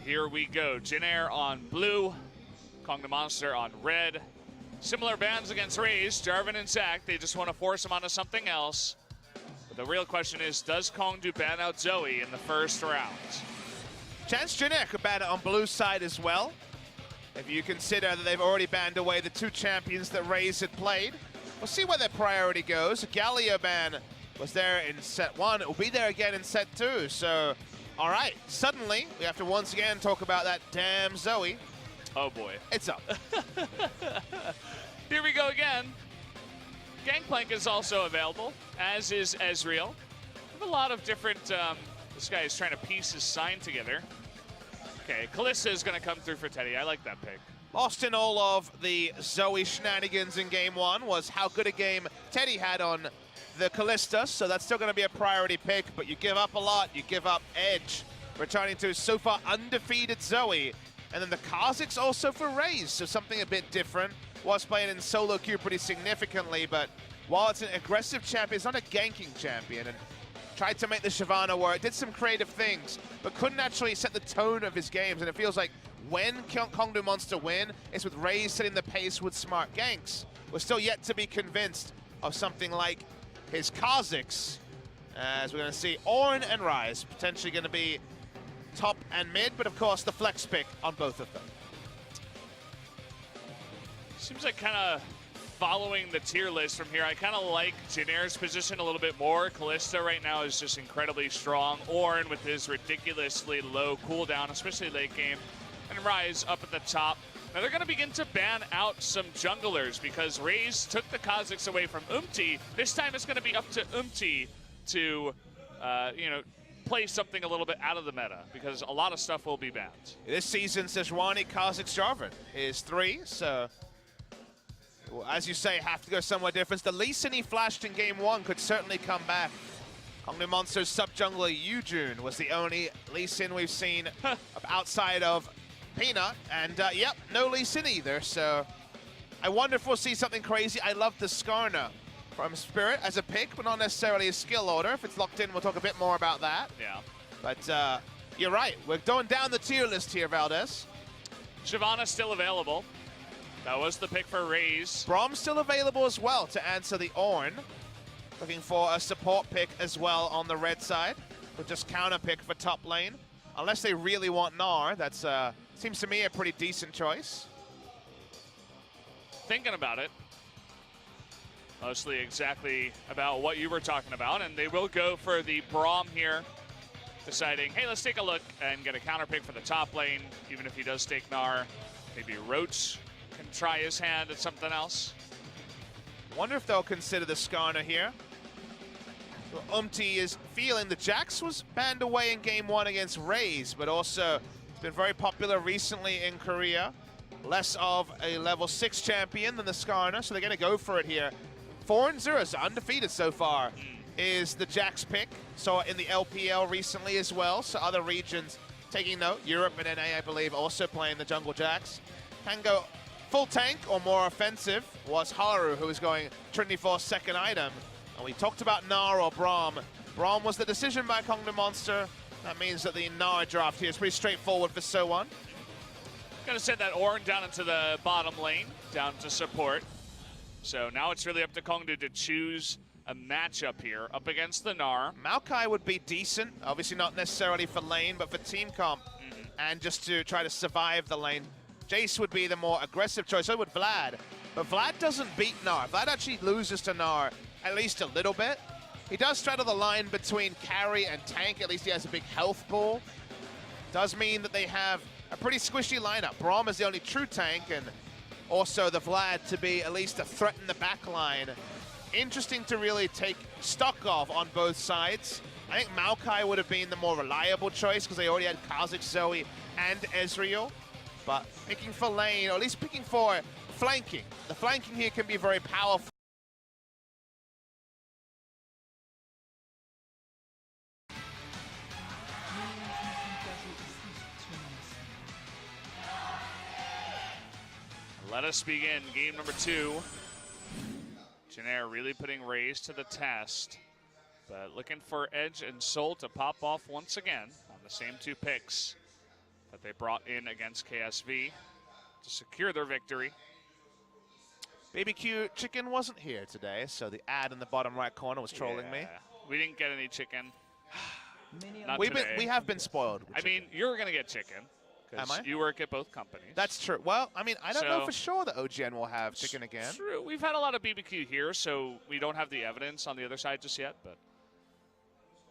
here we go. Jinair on blue, Kongdoo Monster on red. Similar bans against Raze, Jarvan and Zach. They just want to force him onto something else. But the real question is, does Kongdoo ban out Zoe in the first round? Chance Jinair could ban it on blue side as well. If you consider that they've already banned away the two champions that Raze had played. We'll see where their priority goes. A Galio ban was there in set 1. It will be there again in set 2. So, all right, suddenly we have to once again talk about that damn Zoe. Oh boy. It's up. Here we go again. Gangplank is also available, as is Ezreal. We have a lot of different, this guy is trying to piece his sign together. Okay, Kalista is going to come through for Teddy. I like that pick. Lost in all of the Zoe shenanigans in game 1 was how good a game Teddy had on the Kalista, so that's still going to be a priority pick, but you give up a lot. You give up Edge, returning to so far undefeated Zoe, and then the Kha'Zix also for Raze, so something a bit different. Was playing in solo queue pretty significantly, but while it's an aggressive champion, it's not a ganking champion, and tried to make the Shyvana work, did some creative things, but couldn't actually set the tone of his games, and it feels like when Kongdoo Monster win, it's with Raze setting the pace with smart ganks. We're still yet to be convinced of something like his Kha'Zix, as we're going to see Ornn and Ryze potentially going to be top and mid, but of course the flex pick on both of them. Seems like kind of following the tier list from here. I kind of like Jinair's position a little bit more. Kalista right now is just incredibly strong. Ornn with his ridiculously low cooldown, especially late game. And Ryze up at the top. Now they're going to begin to ban out some junglers because Raze took the Kha'Zix away from Umti. This time it's going to be up to Umti to, play something a little bit out of the meta because a lot of stuff will be banned. This season, Sejuani, Kha'Zix, Jarvan is 3, so well, as you say, have to go somewhere different. The Lee Sin he flashed in game 1 could certainly come back. Kongdoo Monster's sub-jungler Yujun was the only Lee Sin we've seen outside of Peanut, and yep, no Lee Sin either, so I wonder if we'll see something crazy. I love the Skarner from Spirit as a pick, but not necessarily a skill order. If it's locked in, we'll talk a bit more about that. Yeah. But you're right, we're going down the tier list here, Valdez. Shyvana's still available. That was the pick for Raze. Brom's still available as well to answer the Ornn. Looking for a support pick as well on the red side, with just counter pick for top lane. Unless they really want Gnar, that's seems to me a pretty decent choice. Thinking about it, mostly exactly about what you were talking about, and they will go for the Braum here, deciding, hey, let's take a look and get a counter pick for the top lane, even if he does take Gnar. Maybe Roach can try his hand at something else. Wonder if they'll consider the Skarner here. So Umti is feeling the Jax was banned away in game 1 against Raze, but also it's been very popular recently in Korea. Less of a level 6 champion than the Skarner, so they're going to go for it here. 4-0, so undefeated so far, is the Jax pick. Saw it in the LPL recently as well, so other regions taking note. Europe and NA, I believe, also playing the Jungle Jax. Can go full tank or more offensive was Haru, who was going Trinity Force second item. And we talked about Gnar or Braum. Braum was the decision by Kongdoo Monster. That means that the Gnar draft here is pretty straightforward for So1. Gonna send that Ornn down into the bottom lane, down to support. So now it's really up to Kongdoo to choose a matchup here up against the Gnar. Maokai would be decent, obviously not necessarily for lane, but for team comp, and just to try to survive the lane. Jace would be the more aggressive choice, so would Vlad. But Vlad doesn't beat Gnar. Vlad actually loses to Gnar at least a little bit. He does straddle the line between carry and tank, at least he has a big health pool. Does mean that they have a pretty squishy lineup. Braum is the only true tank, and also the Vlad to be at least a threat in the back line. Interesting to really take stock of on both sides. I think Maokai would have been the more reliable choice because they already had Kha'Zix, Zoe, and Ezreal. But picking for lane, or at least picking for flanking. The flanking here can be very powerful. Let us begin game number 2. Jinair really putting Raze to the test, but looking for Edge and Soul to pop off once again on the same 2 picks. that they brought in against KSV to secure their victory. BBQ Chicken wasn't here today, so the ad in the bottom right corner was trolling me. We didn't get any chicken. Not We today. have been spoiled. I mean, you're going to get chicken. Am I? You work at both companies. That's true. Well, I mean, I don't know for sure that OGN will have chicken again. True. We've had a lot of BBQ here, so we don't have the evidence on the other side just yet, but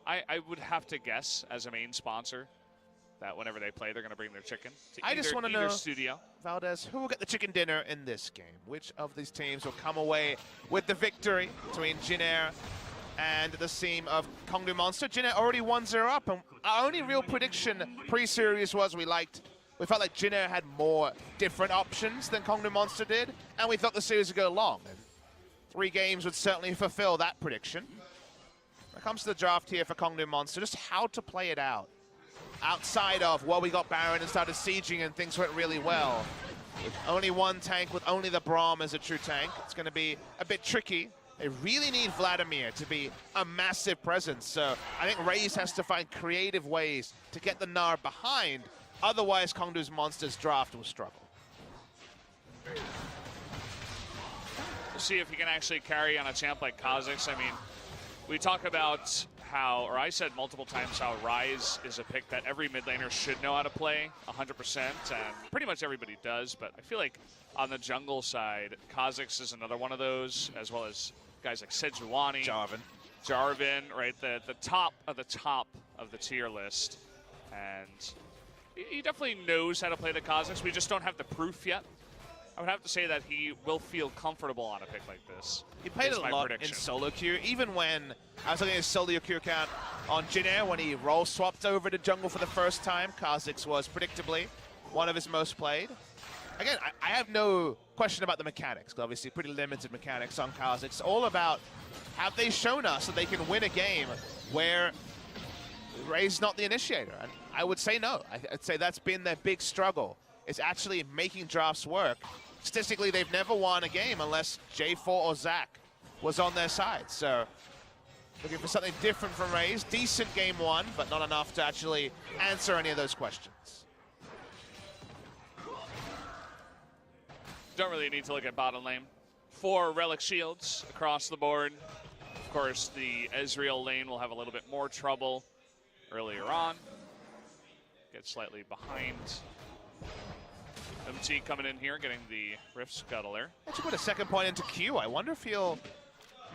I would have to guess as a main sponsor that whenever they play, they're going to bring their chicken to I just want to know, studio. Valdez, who will get the chicken dinner in this game? Which of these teams will come away with the victory between Jinair and the team of Kongdoo Monster? Jinair already 1-0 up, and our only real prediction pre-series was we felt like Jinair had more different options than Kongdoo Monster did, and we thought the series would go long. And 3 games would certainly fulfill that prediction. When it comes to the draft here for Kongdoo Monster, just how to play it out. Outside of, well, we got Baron and started sieging and things went really well. With only one tank, with only the Braum as a true tank, it's going to be a bit tricky. They really need Vladimir to be a massive presence. So I think Raze has to find creative ways to get the Gnar behind. Otherwise, Kongdoo's Monsters draft will struggle. We'll see if he can actually carry on a champ like Kha'Zix. I mean, we talk about how, or I said multiple times how Ryze is a pick that every mid laner should know how to play 100%, and pretty much everybody does, but I feel like on the jungle side, Kha'Zix is another one of those, as well as guys like Sejuani. Jarvan, right, the top of the tier list. And he definitely knows how to play the Kha'Zix. We just don't have the proof yet. I would have to say that he will feel comfortable on a pick like this. He played it a lot in solo queue, even when I was looking at his solo queue account on Jinair, when he role swapped over to jungle for the first time. Kha'Zix was predictably one of his most played. Again, I have no question about the mechanics, because obviously pretty limited mechanics on Kha'Zix. It's all about, have they shown us that they can win a game where Raze is not the initiator? And I would say no. I'd say that's been their big struggle, is actually making drafts work. Statistically, they've never won a game unless J4 or Zach was on their side. So looking for something different from Raze. Decent game 1, but not enough to actually answer any of those questions. Don't really need to look at bottom lane. 4 relic shields across the board. Of course, the Ezreal lane will have a little bit more trouble earlier on. Get slightly behind. MT coming in here, getting the Rift Scuttle there. Actually put a second point into Q. I wonder if he'll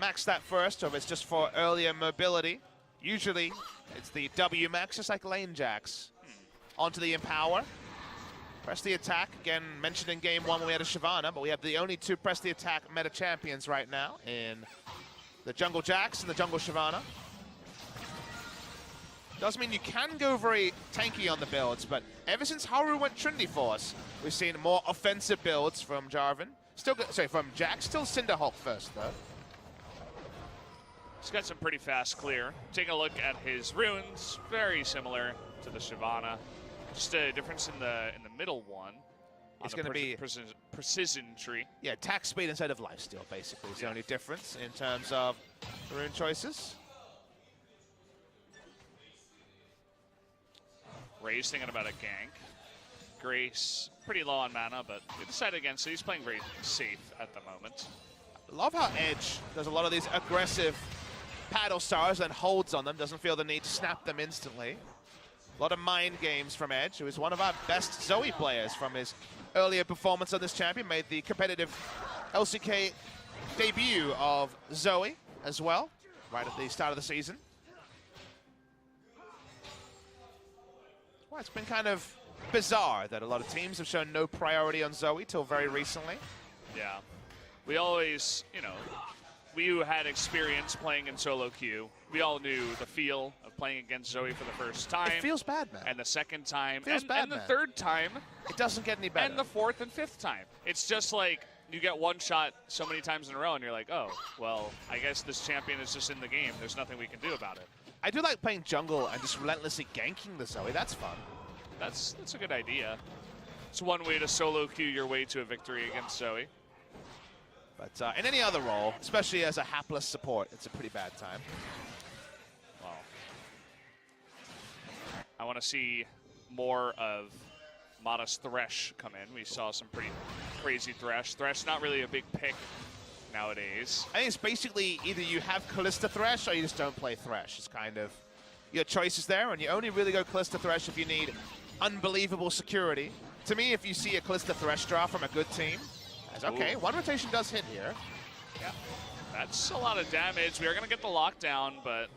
max that first, or if it's just for earlier mobility. Usually, it's the W max, just like lane jacks. Onto the Empower. Press the attack. Again, mentioned in game 1 when we had a Shyvana, but we have the only 2 press the attack meta champions right now in the Jungle Jax and the Jungle Shyvana. Does mean you can go very tanky on the builds, but ever since Haru went Trinity Force, we've seen more offensive builds from Jarvan. From Jax, still Cinderhulk first, though. He's got some pretty fast clear. Taking a look at his runes, very similar to the Shyvana. Just a difference in the middle one. It's going to be precision tree. Yeah, attack speed instead of lifesteal, basically, is the only difference in terms of rune choices. Raze thinking about a gank. Grace pretty low on mana, but he decided against it. He's playing very safe at the moment. Love how Edge does a lot of these aggressive paddle stars and holds on them. Doesn't feel the need to snap them instantly. A lot of mind games from Edge, who is one of our best Zoe players from his earlier performance on this champion. Made the competitive LCK debut of Zoe as well, right at the start of the season. Well, it's been kind of bizarre that a lot of teams have shown no priority on Zoe till very recently. Yeah. We always, we who had experience playing in solo queue, we all knew the feel of playing against Zoe for the first time. It feels bad, man. And the second time. And the third time. It doesn't get any better. And the 4th and 5th time. It's just like you get one shot so many times in a row and you're like, oh, well, I guess this champion is just in the game. There's nothing we can do about it. I do like playing jungle and just relentlessly ganking the Zoe. That's fun. That's a good idea. It's one way to solo queue your way to a victory against Zoe. But in any other role, especially as a hapless support, it's a pretty bad time. Well, I want to see more of modest Thresh come in. We saw some pretty crazy Thresh. Thresh not really a big pick nowadays. I think it's basically either you have Kalista Thresh or you just don't play Thresh. It's kind of your choices there, and you only really go Kalista Thresh if you need unbelievable security. To me, if you see a Kalista Thresh draft from a good team, it's okay, one rotation does hit here. Yeah, that's a lot of damage. We are going to get the lockdown, but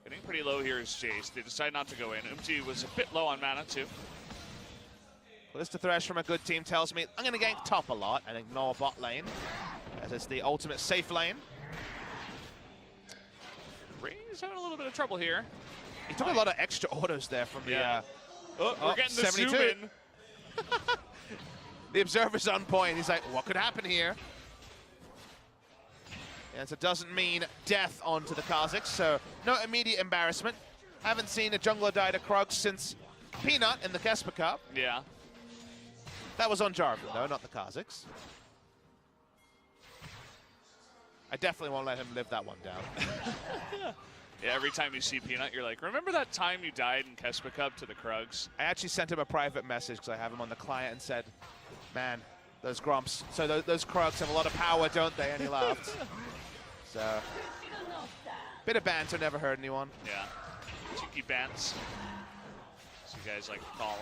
getting pretty low here is Jace. They decide not to go in. Umti was a bit low on mana, too. Kalista Thresh from a good team tells me I'm going to gank top a lot and ignore bot lane, as it's the ultimate safe lane. Ray's having a little bit of trouble here. He took a lot of extra autos there from the... we're getting the 72. zoom in. The observer's on point. He's like, what could happen here? And so it doesn't mean death onto the Kazakhs, so no immediate embarrassment. Haven't seen a jungler die to Krugs since Peanut in the Kesper Cup. Yeah. That was on Jarvan, though, not the Kazakhs. I definitely won't let him live that one down. Yeah, every time you see Peanut, you're like, remember that time you died in Kesper Cup to the Krugs? I actually sent him a private message because I have him on the client and said, man, those Grumps, so those Krugs have a lot of power, don't they? And he laughed. So, bit of banter, never hurt anyone. Yeah, cheeky bants, as you guys like to call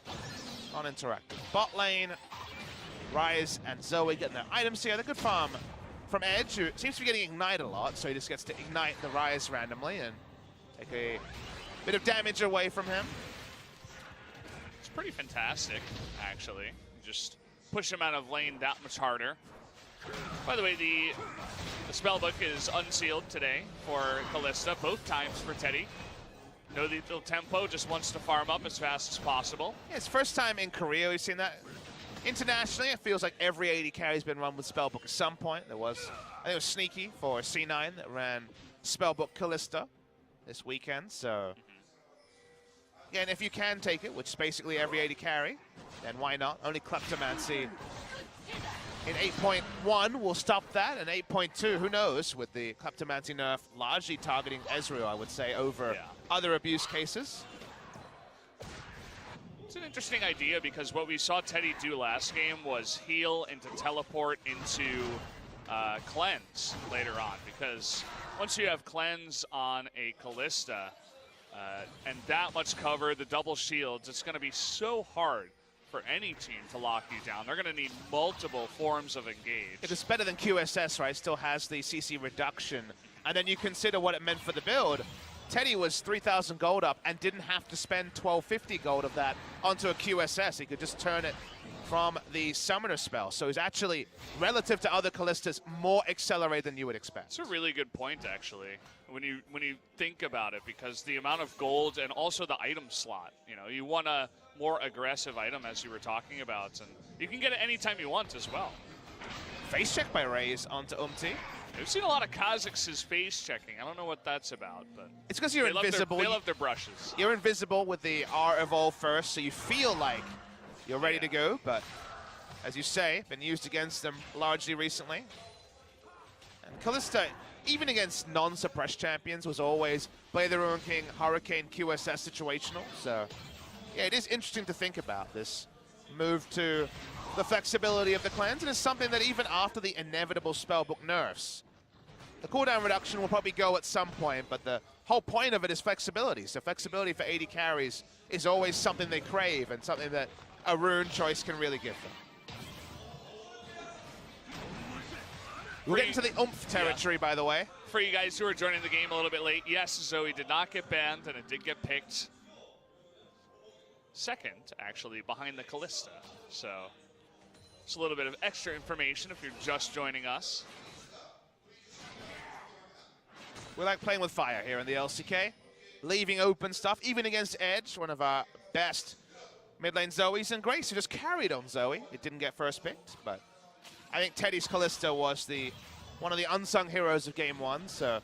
them. Non-interactive. Bot lane, Ryze and Zoe getting their items here. They're good farm from Edge, who seems to be getting ignited a lot, so he just gets to ignite the Ryze randomly and take a bit of damage away from him. It's pretty fantastic, actually. Just push him out of lane that much harder. By the way, the spellbook is unsealed today for Kalista, both times for Teddy. No lethal tempo, just wants to farm up as fast as possible. Yeah, it's first time in Korea we've seen that. Internationally, it feels like every AD carry's been run with spellbook at some point. There was, I think it was Sneaky for C9 that ran spellbook Kalista this weekend, so. Yeah, and if you can take it, which is basically every AD carry, then why not? Only Kleptomancy in 8.1 will stop that, and 8.2, who knows, with the Kleptomancy nerf largely targeting Ezreal, I would say, over other abuse cases. It's an interesting idea because what we saw Teddy do last game was heal into teleport into cleanse later on, because once you have cleanse on a Kalista and that much cover, the double shields, it's going to be so hard for any team to lock you down. They're going to need multiple forms of engage. It's better than QSS, right? Still has the CC reduction. And then you consider what it meant for the build. Teddy was 3,000 gold up and didn't have to spend 1,250 gold of that onto a QSS. He could just turn it from the summoner spell. So he's actually, relative to other Kalistas, more accelerated than you would expect. It's a really good point, actually, when you think about it, because the amount of gold and also the item slot. You know, you want a more aggressive item, as you were talking about, and you can get it anytime you want as well. Face check by Raze onto Umti. We've seen a lot of Kazakhs' face checking. I don't know what that's about, but it's because you're invisible. They love their brushes. You're invisible with the R evolve first, so you feel like you're ready to go, but as you say, been used against them largely recently. And Kalista, even against non-suppressed champions, was always play the Ruin King, Hurricane, QSS situational. So yeah, it is interesting to think about this move to the flexibility of the cleanse, and it's something that even after the inevitable spellbook nerfs, the cooldown reduction will probably go at some point, but the whole point of it is flexibility. So flexibility for AD carries is always something they crave and something that a rune choice can really give them. We're getting to the oomph territory, by the way. For you guys who are joining the game a little bit late, yes, Zoe did not get banned, and it did get picked second, actually, behind the Kalista. So it's a little bit of extra information if you're just joining us. We like playing with fire here in the LCK. Leaving open stuff, even against Edge, one of our best mid lane Zoes, and Grace, who just carried on Zoe. It didn't get first picked, but I think Teddy's Kalista was one of the unsung heroes of game one. So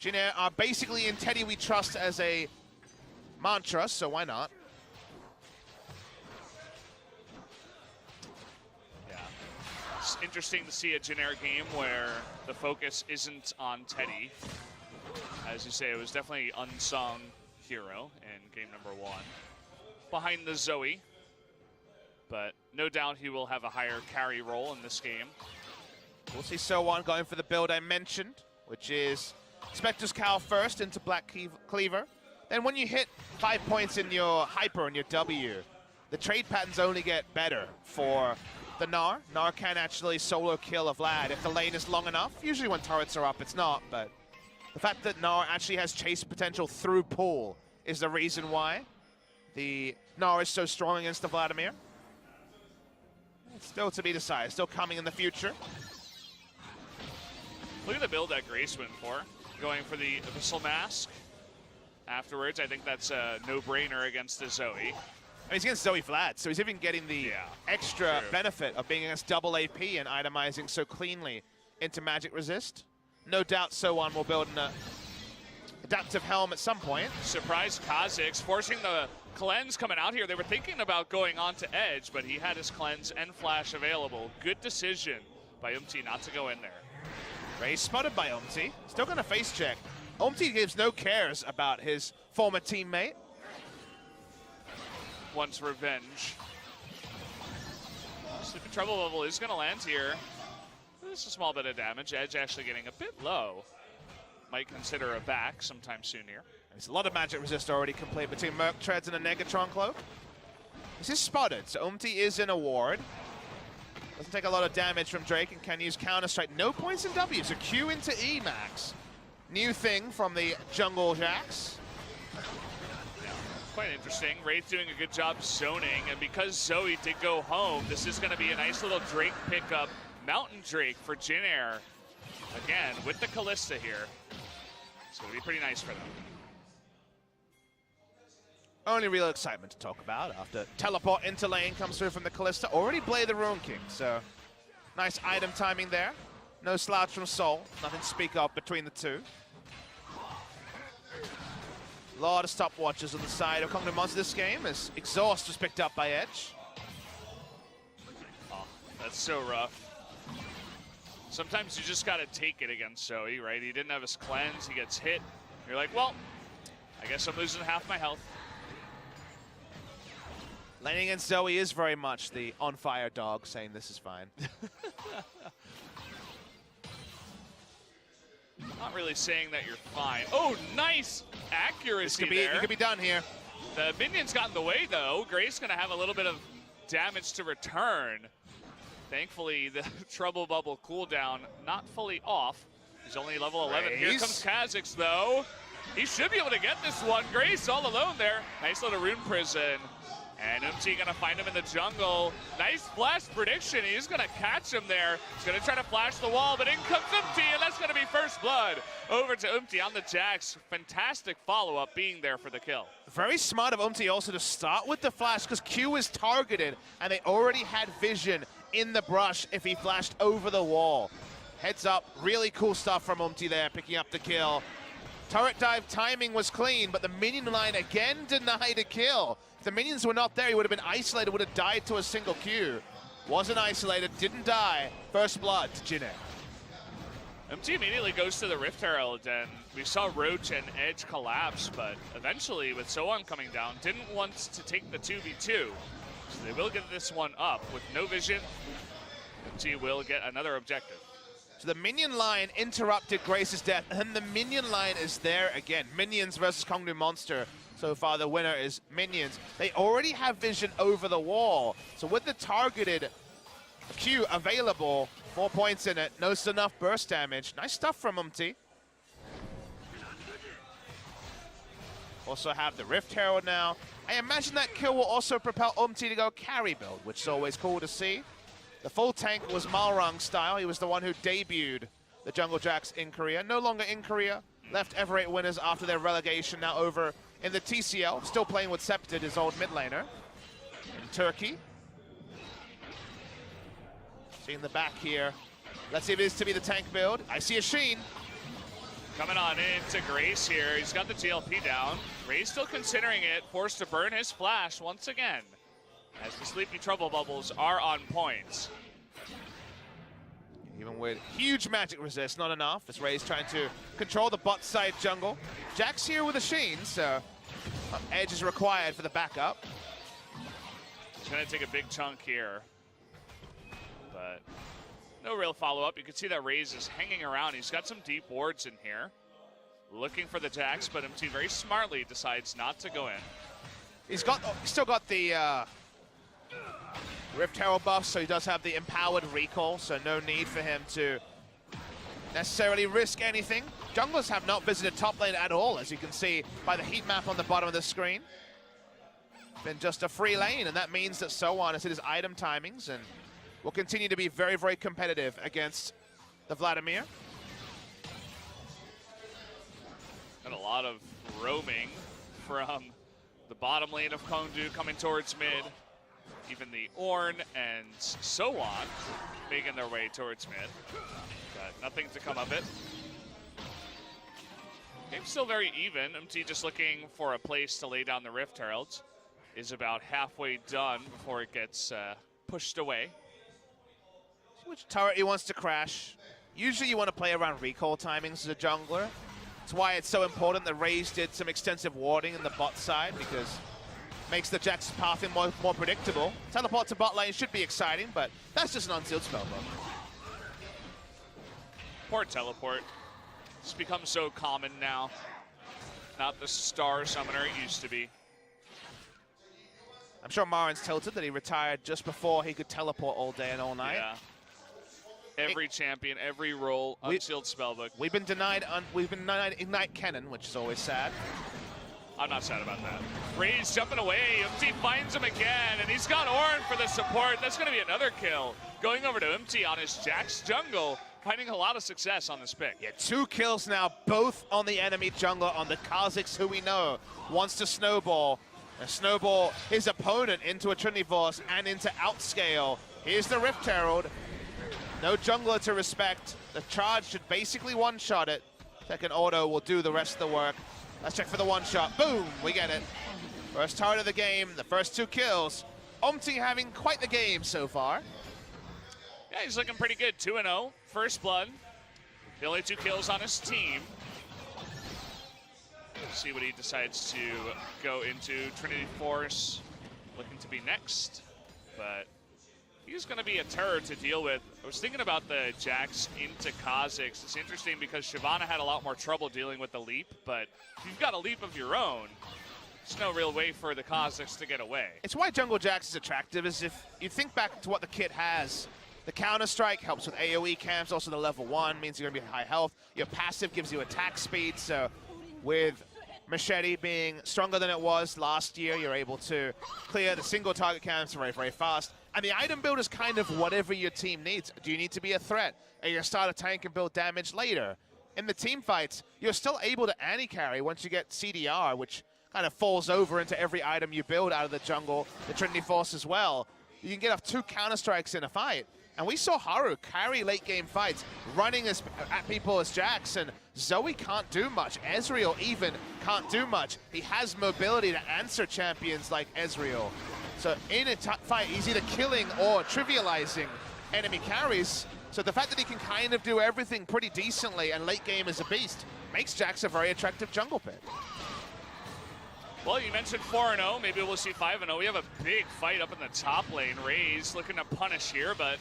Jinair are basically in Teddy we trust as a mantra, so why not? Yeah, it's interesting to see a Jinair game where the focus isn't on Teddy. As you say, it was definitely unsung hero in game number 1, behind the Zoe. But no doubt he will have a higher carry role in this game. We'll see So1 going for the build I mentioned, which is Spectre's Cowl first into Black Cleaver. Then when you hit 5 points in your Hyper and your W, the trade patterns only get better for the Gnar. Gnar can actually solo kill a Vlad if the lane is long enough. Usually when turrets are up, it's not, but the fact that Gnar actually has chase potential through pool is the reason why the Gnar is so strong against the Vladimir. It's still to be decided, still coming in the future. Look at the build that Grace went for, going for the Abyssal Mask. Afterwards, I think that's a no-brainer against the Zoe. And he's against Zoe Vlad, so he's even getting the extra benefit of being against double AP and itemizing so cleanly into magic resist. No doubt So1 will build an adaptive helm at some point. Surprise Kha'Zix forcing the cleanse coming out here. They were thinking about going on to edge, but he had his cleanse and flash available. Good decision by Umti not to go in there. Ray spotted by Umti. Still going to face check. Umti gives no cares about his former teammate. Wants revenge. Sleepy Trouble Bubble is going to land here. Just a small bit of damage. Edge actually getting a bit low. Might consider a back sometime soon here. There's a lot of magic resist already complete between Merc Treads and a Negatron Cloak. This is spotted, so Umti is in a ward. Doesn't take a lot of damage from Drake and can use Counter-Strike. No points in W, so Q into E max. New thing from the Jungle Jacks. Yeah, quite interesting. Wraith doing a good job zoning, and because Zoe did go home, this is going to be a nice little Drake pickup. Mountain Drake for Jinair. Again, with the Callista here. It's going to be pretty nice for them. Only real excitement to talk about after teleport into lane comes through from the Callista. Already Blade the Rune King, so nice item timing there. No slouch from Soul. Nothing to speak of between the two. A lot of stopwatches on the side of Kongdoo Monster this game as Exhaust was picked up by Edge. Oh, that's so rough. Sometimes you just got to take it against Zoe, right? He didn't have his cleanse, he gets hit. You're like, well, I guess I'm losing half my health. Laning against Zoe is very much the on-fire dog saying this is fine. Not really saying that you're fine. Oh, nice accuracy there. You could be done here. The minion's got in the way, though. Grace going to have a little bit of damage to return. Thankfully, the Trouble Bubble cooldown not fully off. He's only level 11. Grace. Here comes Kha'Zix, though. He should be able to get this one. Grace all alone there. Nice little rune prison. And Umti gonna find him in the jungle. Nice flash prediction. He's gonna catch him there. He's gonna try to flash the wall, but in comes Umti, and that's gonna be first blood. Over to Umti on the Jax. Fantastic follow-up being there for the kill. Very smart of Umti also to start with the flash because Q is targeted, and they already had vision in the brush if he flashed over the wall. Heads up, really cool stuff from Umti there, picking up the kill. Turret dive timing was clean, but the minion line again denied a kill. If the minions were not there, he would have been isolated, would have died to a single Q. Wasn't isolated, didn't die. First blood to Jinair. MT immediately goes to the Rift Herald, and we saw Roach and Edge collapse, but eventually, with So1 coming down, didn't want to take the 2v2. So they will get this one up. With no vision, MT will get another objective. So the minion line interrupted Grace's death, and the minion line is there again. Minions versus Kongdoo Monster. So far, the winner is Minions. They already have vision over the wall. So with the targeted Q available, 4 points in it, knows enough burst damage. Nice stuff from Umti. Also have the Rift Herald now. I imagine that kill will also propel Umti to go carry build, which is always cool to see. The full tank was Malrang style. He was the one who debuted the Jungle Jacks in Korea. No longer in Korea. Left Everate winners after their relegation, now over in the TCL. Still playing with Septid, his old mid laner. In Turkey. Seeing the back here. Let's see if it is to be the tank build. I see a Sheen. Coming on into Grace here. He's got the TLP down. Grace still considering it. Forced to burn his flash once again, as the Sleepy Trouble Bubbles are on points. Even with huge magic resist, not enough. As Ray's trying to control the bot side jungle. Jack's here with a Sheen, so Edge is required for the backup. He's going to take a big chunk here. But no real follow-up. You can see that Raze is hanging around. He's got some deep wards in here. Looking for the Jax, but MT very smartly decides not to go in. He's still got the Rift Herald buff, so he does have the empowered recall, so no need for him to necessarily risk anything. Junglers have not visited top lane at all, as you can see by the heat map on the bottom of the screen. Been just a free lane, and that means that Sowan has hit his item timings and will continue to be very, very competitive against the Vladimir. Got a lot of roaming from the bottom lane of Kongdoo coming towards mid. Even the Ornn and Sowan making their way towards mid. Got nothing to come of it. Game's still very even. MT just looking for a place to lay down the Rift Heralds. Is about halfway done before it gets pushed away. See which turret he wants to crash. Usually you want to play around recall timings as a jungler. That's why it's so important that Raze did some extensive warding in the bot side, because it makes the Jax pathing more predictable. Teleport to bot lane should be exciting, but that's just an unsealed spell though. Poor teleport. It's become so common now. Not the star summoner it used to be. I'm sure Marin's tilted that he retired just before he could teleport all day and all night. Yeah. Every champion, every role, unsealed spellbook. We've been denied Ignite Cannon, which is always sad. I'm not sad about that. Raze jumping away. MT finds him again, and he's got Ornn for the support. That's going to be another kill. Going over to MT on his Jax jungle, finding a lot of success on this pick. Yeah, 2 kills now, both on the enemy jungler, on the Kha'Zix, who we know wants to snowball. And snowball his opponent into a Trinity Force and into Outscale. Here's the Rift Herald. No jungler to respect. The charge should basically one-shot it. Second auto will do the rest of the work. Let's check for the one-shot. Boom, we get it. First target of the game, the first 2 kills. Omti having quite the game so far. Yeah, he's looking pretty good. 2-0, first blood. The only 2 kills on his team. See what he decides to go into. Trinity Force looking to be next, but he's going to be a terror to deal with. I was thinking about the Jax into Kha'Zix. It's interesting because Shyvana had a lot more trouble dealing with the leap, but if you've got a leap of your own, there's no real way for the Kha'Zix to get away. It's why Jungle Jax is attractive, is if you think back to what the kit has. The Counter-Strike helps with AoE camps, also the level 1 means you're going to be high health. Your passive gives you attack speed, so with Machete being stronger than it was last year, you're able to clear the single target camps very, very fast. And the item build is kind of whatever your team needs. Do you need to be a threat? Are you going to start a tank and build damage later? In the team fights, you're still able to anti-carry once you get CDR, which kind of falls over into every item you build out of the jungle, the Trinity Force as well. You can get off 2 Counter-Strikes in a fight. And we saw Haru carry late-game fights, running at people as Jax, and Zoe can't do much. Ezreal even can't do much. He has mobility to answer champions like Ezreal. So in a fight, he's either killing or trivializing enemy carries. So the fact that he can kind of do everything pretty decently and late game is a beast makes Jax a very attractive jungle pick. Well, you mentioned 4-0. Maybe we'll see 5-0. We have a big fight up in the top lane. Raze looking to punish here, but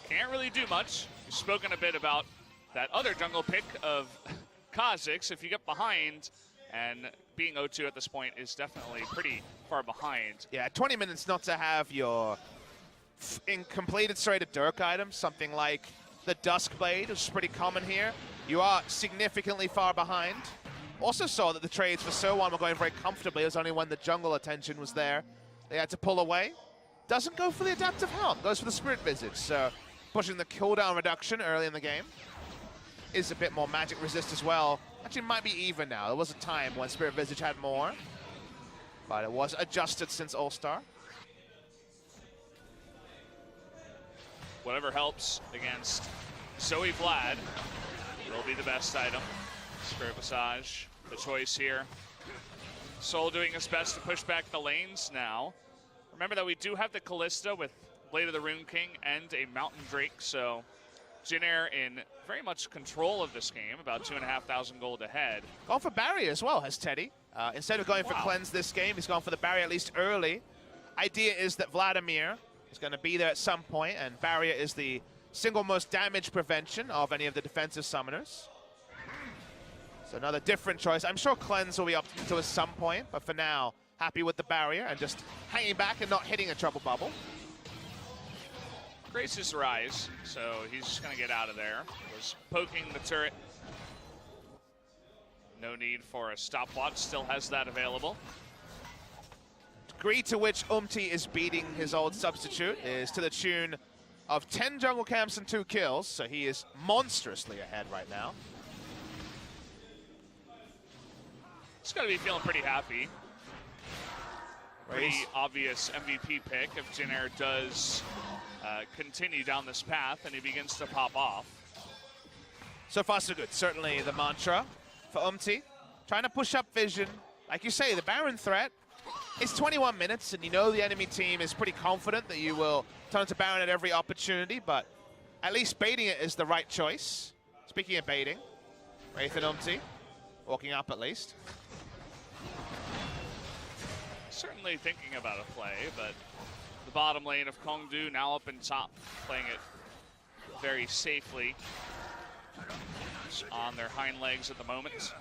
can't really do much. We've spoken a bit about that other jungle pick of Kha'Zix. If you get behind, and being 0-2 at this point is definitely pretty far behind. Yeah, 20 minutes not to have your completed straight of Dirk items, something like the Duskblade, which is pretty common here. You are significantly far behind. Also saw that the trades for Sowan were going very comfortably. It was only when the jungle attention was there they had to pull away. Doesn't go for the Adaptive Helm, goes for the Spirit Visage. So pushing the cooldown reduction early in the game. Is a bit more magic resist as well. Actually might be even now. There was a time when Spirit Visage had more, but it was adjusted since All-Star. Whatever helps against Zoe Vlad will be the best item. Spirit Visage, the choice here. Soul doing his best to push back the lanes now. Remember that we do have the Callista with Blade of the Rune King and a Mountain Drake, so Jinair in very much control of this game, about 2,500 gold ahead. Gone for barrier as well, has Teddy. Instead of going for cleanse this game, he's gone for the barrier at least early. Idea is that Vladimir is going to be there at some point, and barrier is the single most damage prevention of any of the defensive summoners. So another different choice. I'm sure cleanse will be up to at some point, but for now, happy with the barrier and just hanging back and not hitting a trouble bubble. Grace's rise, so he's just going to get out of there. Was poking the turret. No need for a stopwatch, still has that available. Degree to which is beating his old substitute is to the tune of 10 jungle camps and 2 kills, so he is monstrously ahead right now. He's got to be feeling pretty happy. Pretty obvious MVP pick if Jinair does continue down this path and he begins to pop off. So far so good, certainly the mantra for trying to push up vision. Like you say, the Baron threat is 21 minutes, and you know the enemy team is pretty confident that you will turn to Baron at every opportunity, but at least baiting it is the right choice. Speaking of baiting, Wraith and walking up at least. Certainly thinking about a play, but the bottom lane of Kongdoo now up in top, playing it very safely on their hind legs at the moment.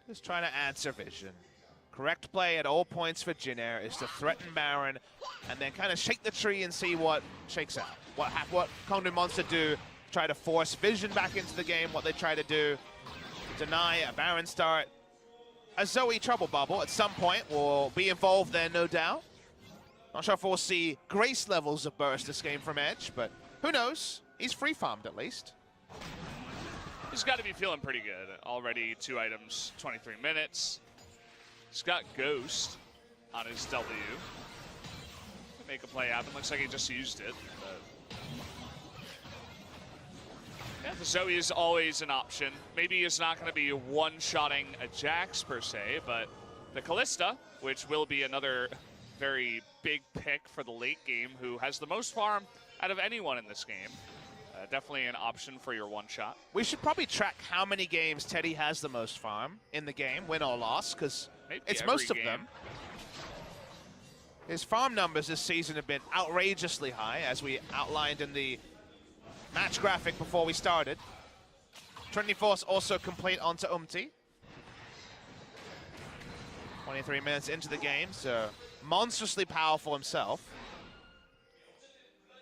Just trying to answer vision. Correct play at all points for Jinair is to threaten Baron and then kind of shake the tree and see what shakes out. What Kongdoo Monster do, try to force vision back into the game, what they try to do, deny a Baron start. A Zoe trouble bubble at some point will be involved there, no doubt. Not sure if we'll see Grace levels of burst this game from Edge, but who knows? He's free farmed at least. He's got to be feeling pretty good. Already 2 items, 23 minutes. He's got Ghost on his W. Make a play happen. Looks like he just used it. But yeah, the Zoe is always an option. Maybe he's not going to be one-shotting a Jax per se, but the Kalista, which will be another very big pick for the late game, who has the most farm out of anyone in this game. Definitely an option for your one-shot. We should probably track how many games Teddy has the most farm in the game, win or loss, because it's most of them. His farm numbers this season have been outrageously high, as we outlined in the match graphic before we started. Trinity Force also complete onto 23 minutes into the game, so monstrously powerful himself.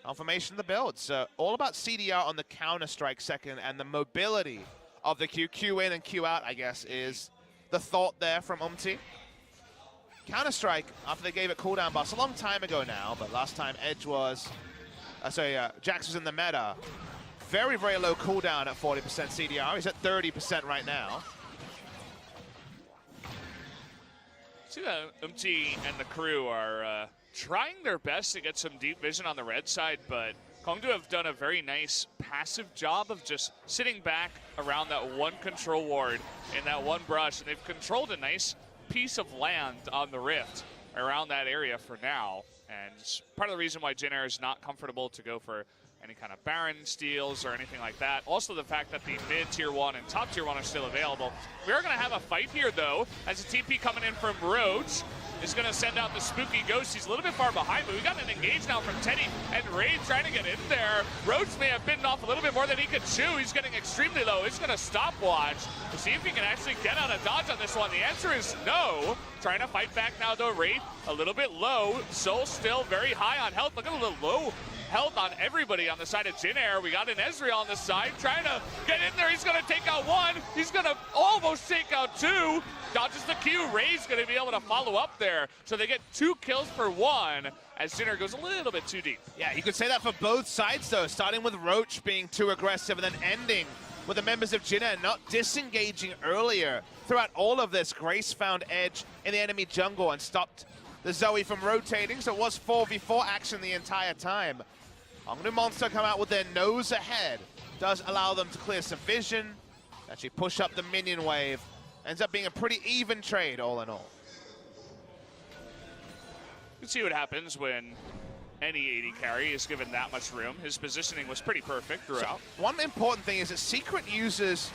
Confirmation of the build, so all about CDR on the Counter-Strike second, and the mobility of the Q in and Q out, I guess, is the thought there from Counter-Strike, after they gave it cooldown buffs a long time ago now, but last time Edge was, Jax was in the meta, very, very low cooldown at 40% CDR. He's at 30% right now. See that and the crew are trying their best to get some deep vision on the red side, but Kongdoo have done a very nice passive job of just sitting back around that one control ward in that one brush, and they've controlled a nice piece of land on the rift around that area for now. And it's part of the reason why Jinair is not comfortable to go for any kind of Baron steals or anything like that. Also the fact that the mid tier 1 and top tier 1 are still available. We are going to have a fight here though, as a TP coming in from Roach is going to send out the spooky Ghost. He's a little bit far behind, but we got an engage now from Teddy, and Raid trying to get in there. Roach may have bitten off a little bit more than he could chew. He's getting extremely low. He's going to stopwatch to see if he can actually get out of dodge on this one. The answer is no. Trying to fight back now though. Raid a little bit low. Soul still very high on health. Look at a little low health on everybody on the side of Jinair. We got an Ezreal on the side trying to get in there. He's going to take out 1. He's going to almost take out 2. Dodges the Q. Ray's going to be able to follow up there. So they get 2 kills for 1 as Jinair goes a little bit too deep. Yeah, you could say that for both sides though, starting with Roach being too aggressive and then ending with the members of Jinair not disengaging earlier. Throughout all of this, Grace found Edge in the enemy jungle and stopped the Zoe from rotating, so it was 4v4 action the entire time. Kongdoo Monster come out with their nose ahead. Does allow them to clear some vision, actually push up the minion wave. Ends up being a pretty even trade all in all. can see what happens when any AD carry is given that much room. His positioning was pretty perfect throughout. So one important thing is that Secret uses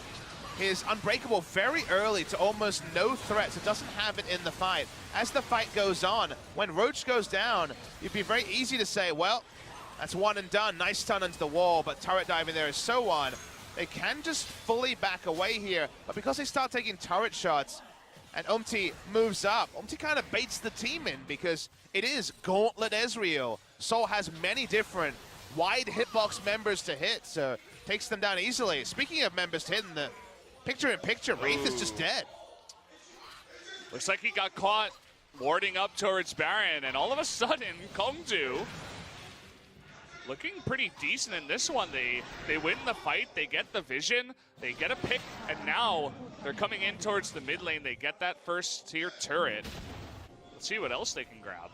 his Unbreakable very early to almost no threat, so doesn't have it in the fight. As the fight goes on, when Roach goes down, it'd be very easy to say, well, that's one and done. Nice stun into the wall, but turret diving there is so on. They can just fully back away here, but because they start taking turret shots and Umti moves up, Umti kind of baits the team in because it is Gauntlet Ezreal. Soul has many different wide hitbox members to hit, so takes them down easily. Speaking of members to hit in the picture-in-picture, Wraith is just dead. Looks like he got caught warding up towards Baron, and all of a sudden, Kongdoo looking pretty decent in this one. They win the fight, they get the vision, they get a pick, and now they're coming in towards the mid lane. They get that first tier turret. Let's see what else they can grab.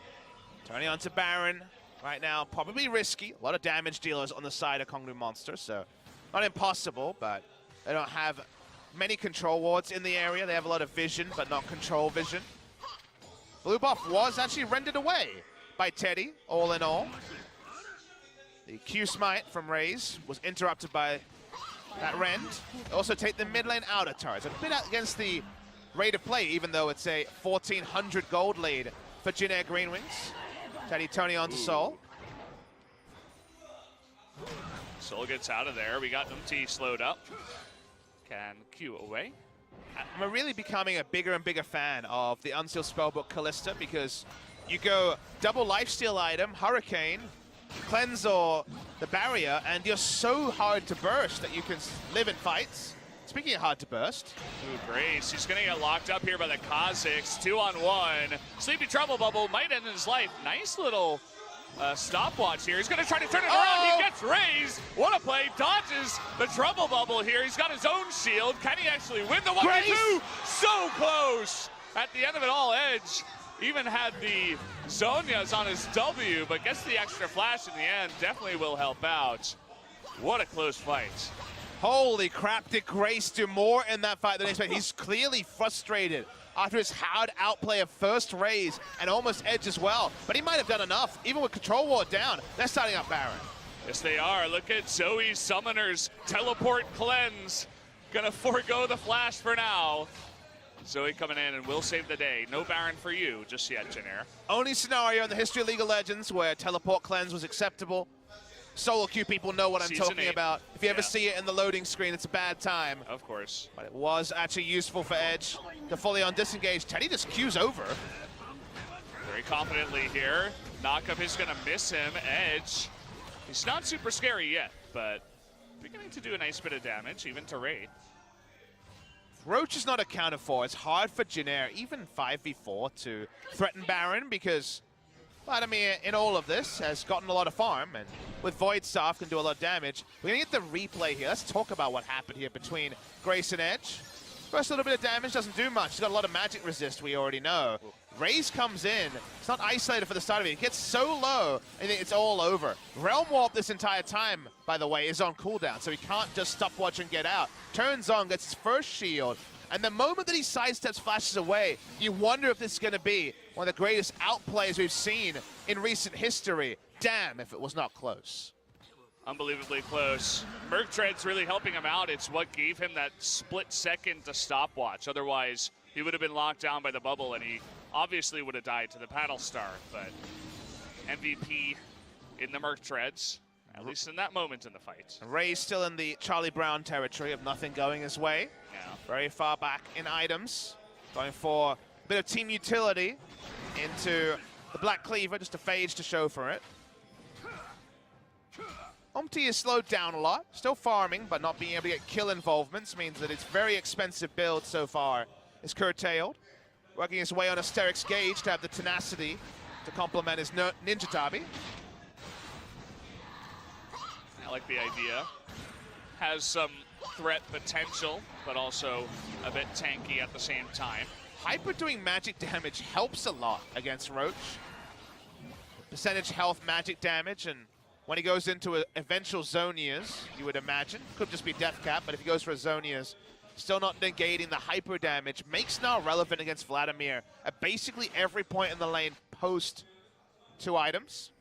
Turning on to Baron right now, probably risky. A lot of damage dealers on the side of Kongdoo Monster, so not impossible, but they don't have many control wards in the area. They have a lot of vision, but not control vision. Blue buff was actually rendered away by Teddy, all in all. The Q smite from Raze was interrupted by that rend. They also take the mid lane outer turrets. A bit out against the rate of play, even though it's a 1,400 gold lead for Jinair Greenwings. Teddy turning on to Soul. Soul gets out of there. We got Umti slowed up. Can Q away. I'm really becoming a bigger and bigger fan of the Unsealed Spellbook Kalista because you go double lifesteal item, Hurricane, Cleanse or the Barrier, and you're so hard to burst that you can live in fights. Speaking of hard to burst. Ooh, Grace, he's gonna get locked up here by the Kha'Zix. 2-on-1. Sleepy Trouble Bubble might end his life. Nice little stopwatch here. He's gonna try to turn it around. He gets raised. What a play. Dodges the Trouble Bubble here. He's got his own shield. Can he actually win the 1v2? So close. At the end of it all, Edge even had the Zhonya's on his W, but gets the extra flash in the end. Definitely will help out. What a close fight. Holy crap, did Grace do more in that fight than expected? He's clearly frustrated after his hard outplay of first Raze and almost Edge as well. But he might have done enough, even with Control Ward down. They're starting up Baron. Yes, they are. Look at Zoe's Summoner's Teleport Cleanse. Gonna forego the flash for now. Zoe coming in and will save the day. No Baron for you just yet, Jinair. Only scenario in the history of League of Legends where Teleport Cleanse was acceptable. Solo queue people know what I'm Season talking 8. about. If you ever see it in the loading screen, it's a bad time. Of course. But it was actually useful for Edge to fully on disengage. Teddy just queues over. Very confidently here. Knockup is gonna miss him. Edge, he's not super scary yet, but beginning to do a nice bit of damage, even to Raid. Roach is not accounted for. It's hard for Jinair, even 5v4, to threaten Baron because Vladimir, in all of this, has gotten a lot of farm, and with Void Staff can do a lot of damage. We're going to get the replay here. Let's talk about what happened here between Grace and Edge. First little bit of damage, doesn't do much. He's got a lot of magic resist, we already know. Raze comes in. It's not isolated for the start of it. It gets so low, and it's all over. Realm Warp this entire time, by the way, is on cooldown, so he can't just stopwatch and get out. Turns on, gets his first shield, and the moment that he sidesteps, flashes away, you wonder if this is going to be one of the greatest outplays we've seen in recent history. Damn if it was not close. Unbelievably close. Merc Tread's really helping him out. It's what gave him that split second to stopwatch. Otherwise, he would have been locked down by the bubble, and he obviously would have died to the Paddle Star. But MVP in the Merc Treads, at least in that moment in the fight. Ray's still in the Charlie Brown territory of nothing going his way. Yeah. Very far back in items. Going for a bit of team utility into the Black Cleaver, just a phage to show for it. Umti is slowed down a lot, still farming, but not being able to get kill involvements means that its very expensive build so far is curtailed. Working his way on Asterix Gauge to have the tenacity to complement his Ninja Tabi. I like the idea. Has some threat potential, but also a bit tanky at the same time. Hyper doing magic damage helps a lot against Roach. Percentage health magic damage, and when he goes into eventual Zhonya's, you would imagine, could just be death cap, but if he goes for a Zhonya's, still not negating the hyper damage, makes now relevant against Vladimir at basically every point in the lane post 2 items.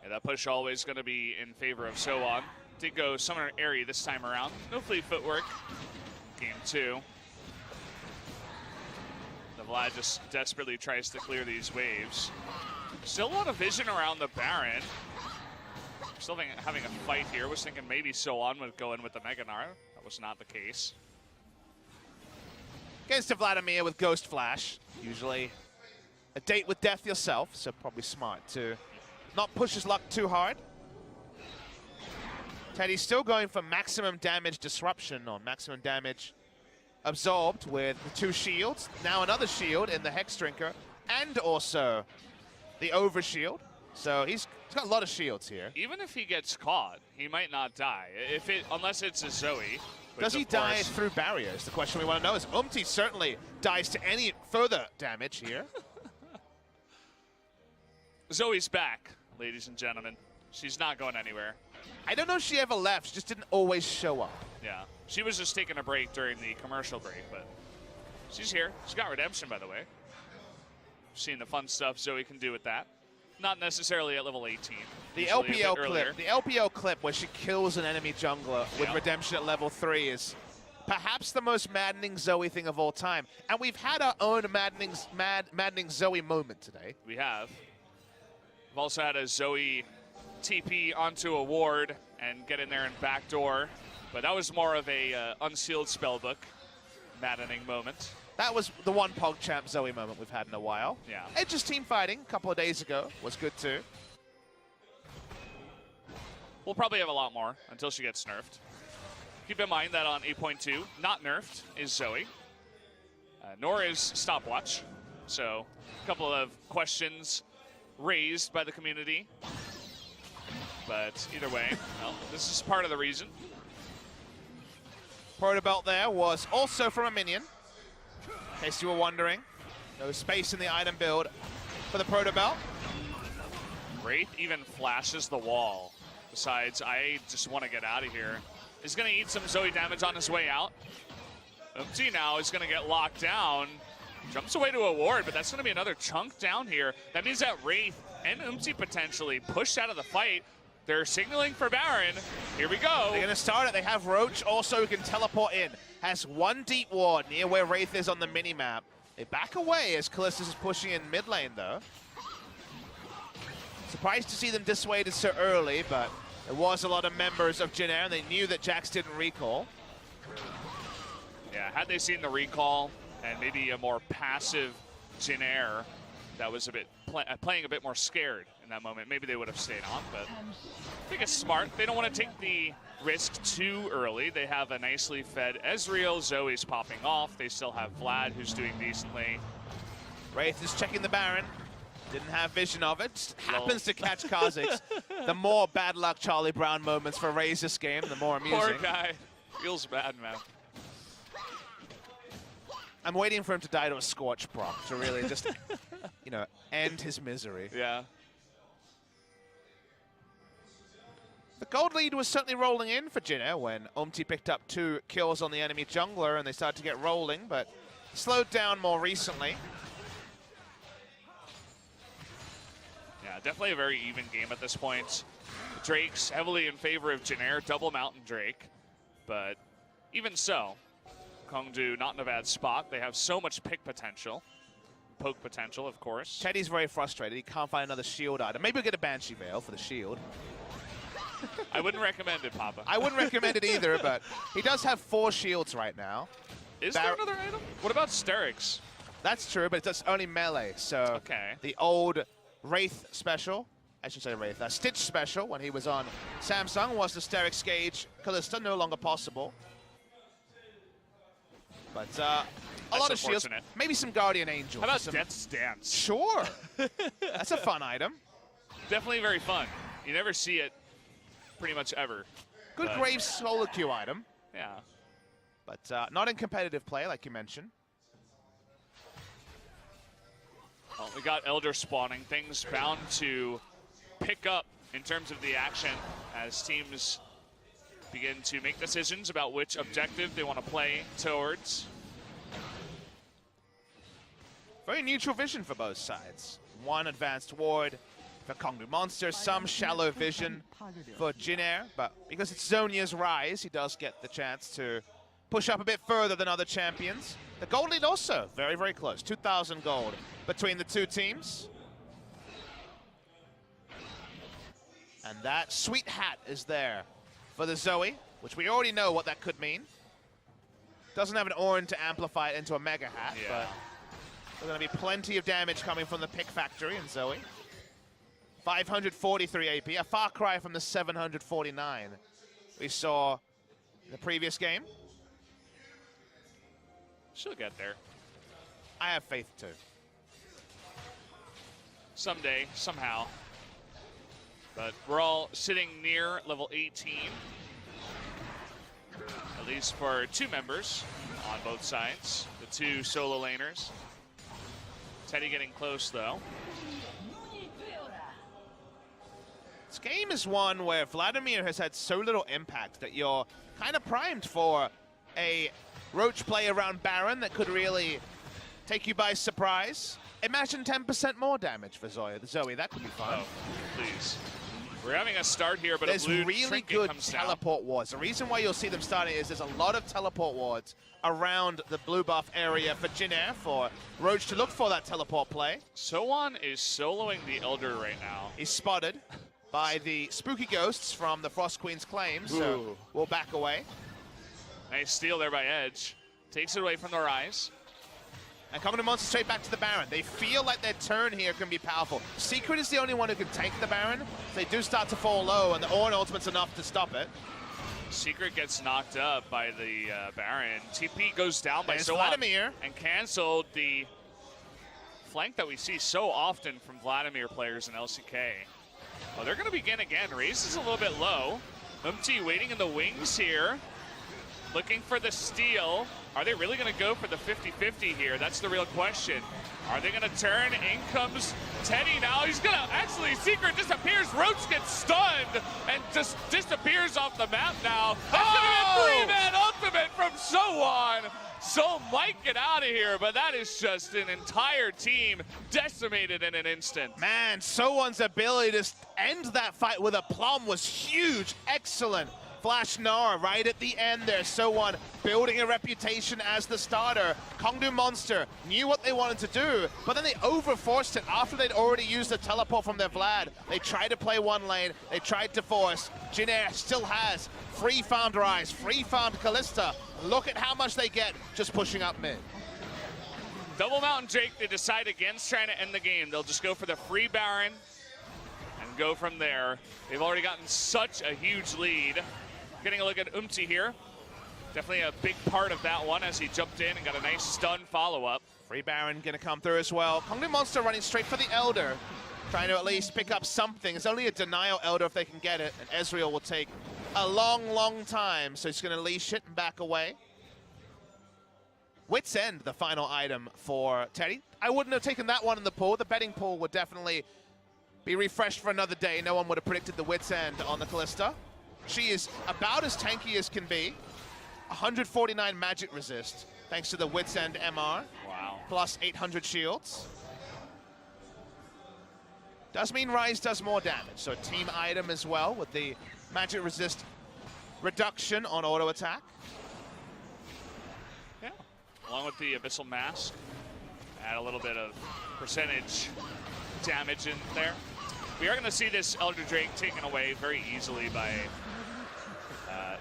Yeah, that push always going to be in favor of Soan. Did go Summoner Airy this time around. No fleet footwork. Game 2. The Vlad just desperately tries to clear these waves. Still a lot of vision around the Baron. Still having a fight here. Was thinking maybe Soan would go in with the Mega Gnar. That was not the case. Against a Vladimir with Ghost Flash. Usually a date with death yourself, so probably smart to not push his luck too hard. Teddy's still going for maximum damage disruption on maximum damage absorbed with the 2 shields. Now another shield in the Hex Drinker and also the Overshield. So he's got a lot of shields here. Even if he gets caught, he might not die. Unless it's a Zoe. Does he die through barriers? The question we want to know is certainly dies to any further damage here. Zoe's back, ladies and gentlemen. She's not going anywhere. I don't know if she ever left. She just didn't always show up. Yeah. She was just taking a break during the commercial break, but she's here. She's got redemption, by the way. Seen the fun stuff Zoe can do with that. Not necessarily at level 18. The LPO clip where she kills an enemy jungler with redemption at level 3 is perhaps the most maddening Zoe thing of all time. And we've had our own maddening Zoe moment today. We have. We've also had a Zoe TP onto a ward and get in there and backdoor. But that was more of a unsealed spellbook maddening moment. That was the one PogChamp Zoe moment we've had in a while. Yeah. Edge's team fighting a couple of days ago was good too. We'll probably have a lot more until she gets nerfed. Keep in mind that on 8.2, not nerfed is Zoe, nor is Stopwatch. So a couple of questions raised by the community. But either way, well, this is part of the reason. Protobelt there was also from a minion. In case you were wondering, no space in the item build for the Protobelt. Wraith even flashes the wall. Besides, I just want to get out of here. He's going to eat some Zoe damage on his way out. Umpty now is going to get locked down. Jumps away to a ward, but that's going to be another chunk down here. That means that Wraith and Umpty potentially pushed out of the fight. They're signaling for Baron. Here we go. They're going to start it. They have Roach also who can teleport in. Has 1 deep ward near where Wraith is on the minimap. They back away as Callistus is pushing in mid lane though. Surprised to see them dissuaded so early, but there was a lot of members of Jinair and they knew that Jax didn't recall. Yeah, had they seen the recall and maybe a more passive Jinair that was a bit playing a bit more scared in that moment, maybe they would have stayed on, but I think it's smart. They don't want to take the risk too early. They have a nicely fed Ezreal. Zoe's popping off. They still have Vlad, who's doing decently. Wraith is checking the Baron. Didn't have vision of it. Just happens to catch Kha'Zix. The more bad luck Charlie Brown moments for Raze this game, the more amusing. Poor guy. Feels bad, man. I'm waiting for him to die to a Scorch proc to really just, you know, end his misery. Yeah. The gold lead was certainly rolling in for Jinair when Umpty picked up 2 kills on the enemy jungler and they started to get rolling, but slowed down more recently. Yeah, definitely a very even game at this point. Drake's heavily in favor of Jinair, double Mountain Drake, but even so, Kongdoo not in a bad spot. They have so much pick potential. Poke potential, of course. Teddy's very frustrated. He can't find another shield item. Maybe we'll get a Banshee Veil for the shield. I wouldn't recommend it, Papa. I wouldn't recommend it either, but he does have 4 shields right now. Is there another item? What about Sterix? That's true, but it's only melee, so okay. The old Wraith special, I should say Wraith, Stitch special when he was on Samsung was the Sterix Gauge Callista, no longer possible. But a lot of shields, maybe some Guardian Angel. How about Death's Dance? Sure. That's a fun item. Definitely very fun. You never see it pretty much ever. Good Graves solo queue item. Yeah. But not in competitive play, like you mentioned. Well, we got Elder spawning. Things bound to pick up in terms of the action as teams begin to make decisions about which objective they want to play towards. Very neutral vision for both sides. One advanced ward for Kongdoo Monster, some shallow vision for Jinair, but because it's Zonia's rise, he does get the chance to push up a bit further than other champions. The gold lead also very, very close. 2,000 gold between the two teams. And that sweet hat is there for the Zoe, which we already know what that could mean. Doesn't have an Ornn to amplify it into a mega hat, but there's going to be plenty of damage coming from the pick factory in Zoe. 543 AP, a far cry from the 749 we saw in the previous game. She'll get there. I have faith too. Someday, somehow. But we're all sitting near level 18. At least for two members on both sides. The two solo laners. Teddy getting close though. This game is one where Vladimir has had so little impact that you're kind of primed for a Roach play around Baron that could really take you by surprise. Imagine 10% more damage for Zoe. That could be fun. Oh, please. We're having a start here, but there's a blue really trinket good comes down. teleport wards. The reason why you'll see them starting is there's a lot of teleport wards around the blue buff area for Jinair, for Roach to look for that teleport play. Sowan is soloing the Elder right now. He's spotted by the spooky ghosts from the Frost Queen's claim, so we'll back away. Nice steal there by Edge. Takes it away from the Rise. And Kongdoo Monster straight back to the Baron. They feel like their turn here can be powerful. Secret is the only one who can take the Baron. They do start to fall low, and the Ornn ultimate's enough to stop it. Secret gets knocked up by the Baron. TP goes down by Sowan Vladimir. And canceled the flank that we see so often from Vladimir players in LCK. Oh, they're going to begin again. Raze is a little bit low. waiting in the wings here. Looking for the steal. Are they really going to go for the 50-50 here? That's the real question. Are they going to turn? In comes Teddy now. He's going to actually, Secret disappears. Roach gets stunned and just disappears off the map now. That's going to be a three-man ultimate from Sowan. So might get out of here, but that is just an entire team decimated in an instant. Man, Sowan's ability to end that fight with a plum was huge. Excellent. Flash Nara right at the end there. Sowan building a reputation as the starter. Kongdoo Monster knew what they wanted to do, but then they overforced it after they'd already used the teleport from their Vlad. They tried to play one lane, they tried to force. Jinair still has free farmed Rise, free farmed Kalista. Look at how much they get just pushing up mid. Double Mountain Drake, they decide against trying to end the game. They'll just go for the free Baron and go from there. They've already gotten such a huge lead. Getting a look at here. Definitely a big part of that one as he jumped in and got a nice stun follow-up. Free Baron gonna come through as well. Kongdoo Monster running straight for the Elder, trying to at least pick up something. It's only a denial Elder if they can get it, and Ezreal will take a long, long time, so he's gonna leash it and back away. Wit's End, the final item for Teddy. I wouldn't have taken that one in the pool. The betting pool would definitely be refreshed for another day. No one would have predicted the Wit's End on the Kalista. She is about as tanky as can be. 149 magic resist, thanks to the Wit's End MR. Wow. Plus 800 shields. Does mean Rise does more damage, so a team item as well with the magic resist reduction on auto attack. Yeah, along with the Abyssal Mask, add a little bit of percentage damage in there. We are going to see this Elder Drake taken away very easily by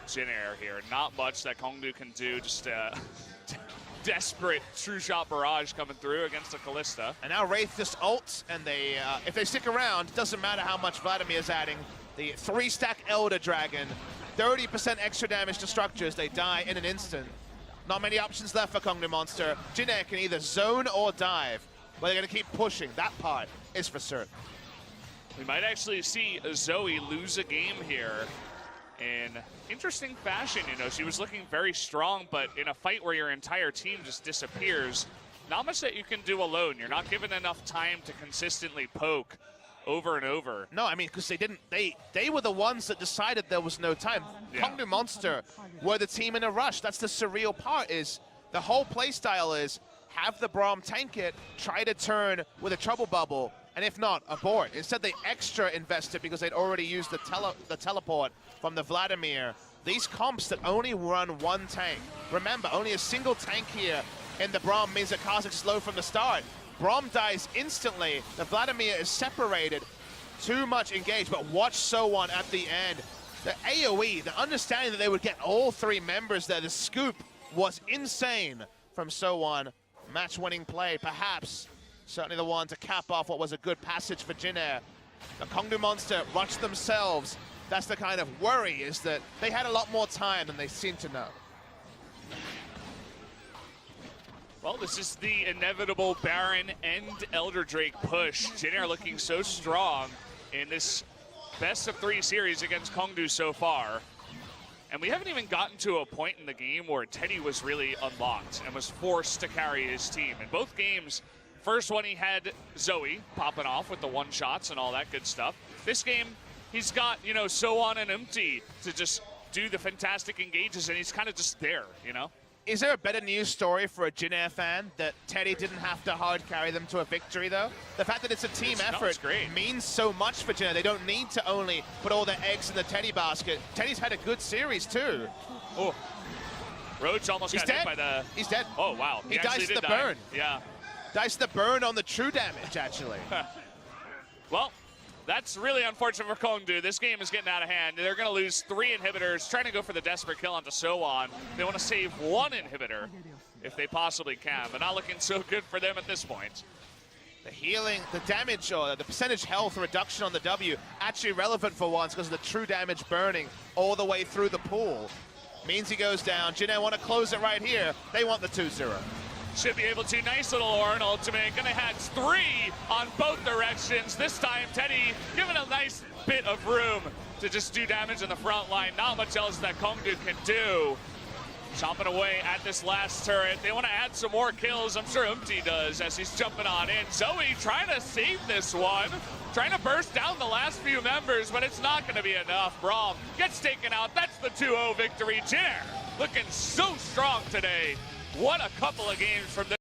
Jinair here. Not much that Kongdoo can do, just desperate true shot barrage coming through against the Kalista. And now Wraith just ults, and they, if they stick around, it doesn't matter how much Vladimir is adding. The 3-stack Elder Dragon, 30% extra damage to structures, they die in an instant. Not many options left for Kongdoo Monster. Jinair can either zone or dive, but they're going to keep pushing. That part is for certain. We might actually see Zoe lose a game here in interesting fashion. You know, she was looking very strong, but in a fight where your entire team just disappears, not much that you can do alone. You're not given enough time to consistently poke over and over. No, I mean, because they didn't, they were the ones that decided there was no time. Yeah. Kongdoo Monster were the team in a rush. That's the surreal part, is the whole play style is, have the Braum tank it, try to turn with a trouble bubble, and if not, abort. Instead, they extra invested because they'd already used the teleport from the Vladimir. These comps that only run one tank, remember, only a single tank here in the Braum means that Kha'Zix is low from the start. Braum dies instantly, the Vladimir is separated, too much engaged, but watch So1 at the end. The AoE, the understanding that they would get all three members there, the scoop was insane from So1. Match-winning play, perhaps, certainly the one to cap off what was a good passage for Jinair. The Kongdoo monster rushed themselves. That's the kind of worry, is that they had a lot more time than they seem to know. Well, this is the inevitable Baron and Elder Drake push. Jinair looking so strong in this best-of-3 series against Kongdoo so far. And we haven't even gotten to a point in the game where Teddy was really unlocked and was forced to carry his team. In both games, first one he had Zoe popping off with the one-shots and all that good stuff. This game, he's got, you know, So1 and Empty to just do the fantastic engages, and he's kind of just there, you know? Is there a better news story for a Jinair fan that Teddy didn't have to hard carry them to a victory, though? The fact that it's a team effort means so much for Jinair. They don't need to only put all their eggs in the Teddy basket. Teddy's had a good series, too. Oh, Roach almost got hit by the... He's dead. Oh, wow. He diced the burn. Yeah. Diced the burn on the true damage, actually. Well, that's really unfortunate for Kongdoo. This game is getting out of hand. They're going to lose 3 inhibitors, trying to go for the desperate kill onto So1. They want to save 1 inhibitor if they possibly can, but not looking so good for them at this point. The healing, the damage, or the percentage health reduction on the W, actually relevant for once because of the true damage burning all the way through the pool. Means he goes down. Jinair want to close it right here. They want the 2-0. Should be able to. Nice little Ornn ultimate. Gonna have 3 on both directions. This time, Teddy given a nice bit of room to just do damage in the front line. Not much else that Kongdoo can do. Chomping away at this last turret. They want to add some more kills. I'm sure Empty does as he's jumping on in. Zoe trying to save this one. Trying to burst down the last few members, but it's not going to be enough. Braum gets taken out. That's the 2-0 victory. Jinair looking so strong today. What a couple of games from this.